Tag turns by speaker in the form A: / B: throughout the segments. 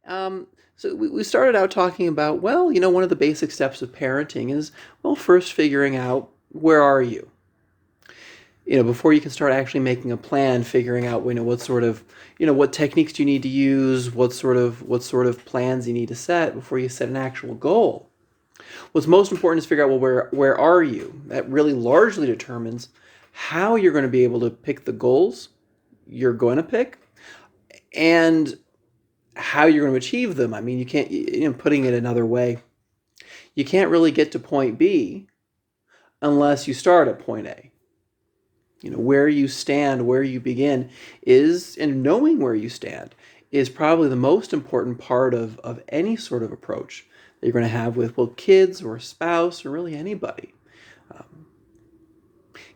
A: So we started out talking about, well, one of the basic steps of parenting is, well, first figuring out where are you? Before you can start actually making a plan, figuring out, what sort of, what techniques do you need to use, what sort of plans you need to set before you set an actual goal. What's most important is figure out, well, where are you? That really largely determines how you're going to be able to pick the goals you're going to pick and how you're going to achieve them. I mean, you can't, putting it another way, you can't really get to point B unless you start at point A. Where you stand, where you begin and knowing where you stand is probably the most important part of any sort of approach that you're going to have with, well, kids or a spouse or really anybody.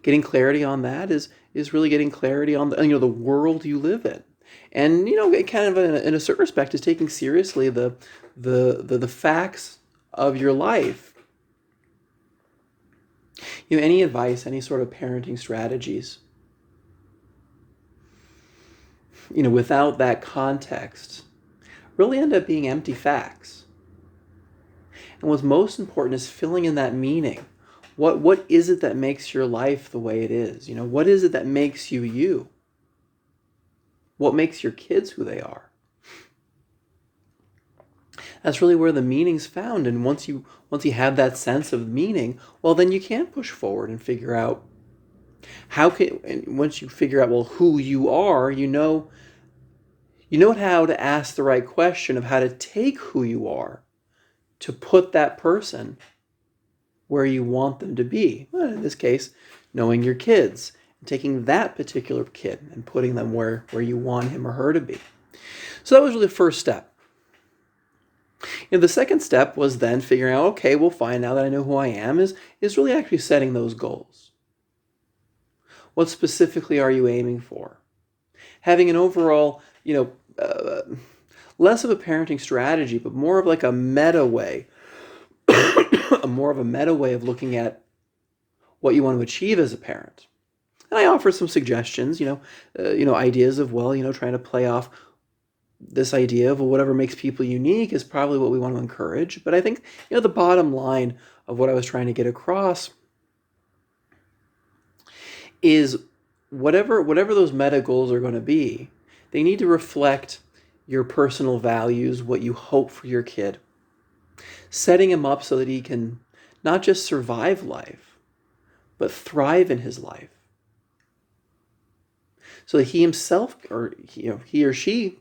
A: Getting clarity on that is really getting clarity on the world you live in. And, it kind of in a certain respect is taking seriously the facts of your life. Any advice, any sort of parenting strategies, without that context, really end up being empty facts. And what's most important is filling in that meaning. What is it that makes your life the way it is? What is it that makes you you? What makes your kids who they are? That's really where the meaning's found. And once you have that sense of meaning, well, then you can push forward and figure out and once you figure out, well, who you are, you know how to ask the right question of how to take who you are to put that person where you want them to be. Well, in this case, knowing your kids, and taking that particular kid and putting them where you want him or her to be. So that was really the first step. The second step was then figuring out, okay, well, fine, now that I know who I am, is really actually setting those goals. What specifically are you aiming for? Having an overall, less of a parenting strategy, but more of like a meta way, more of a meta way of looking at what you want to achieve as a parent. And I offer some suggestions, ideas of, well, trying to play off this idea of, well, whatever makes people unique is probably what we want to encourage. But I think, the bottom line of what I was trying to get across is whatever those meta goals are going to be, they need to reflect your personal values, what you hope for your kid. Setting him up so that he can not just survive life, but thrive in his life. So that he himself, or he or she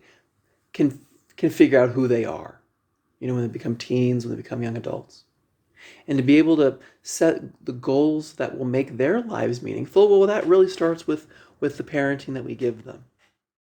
A: can figure out who they are, when they become teens, when they become young adults. And to be able to set the goals that will make their lives meaningful, well, that really starts with the parenting that we give them.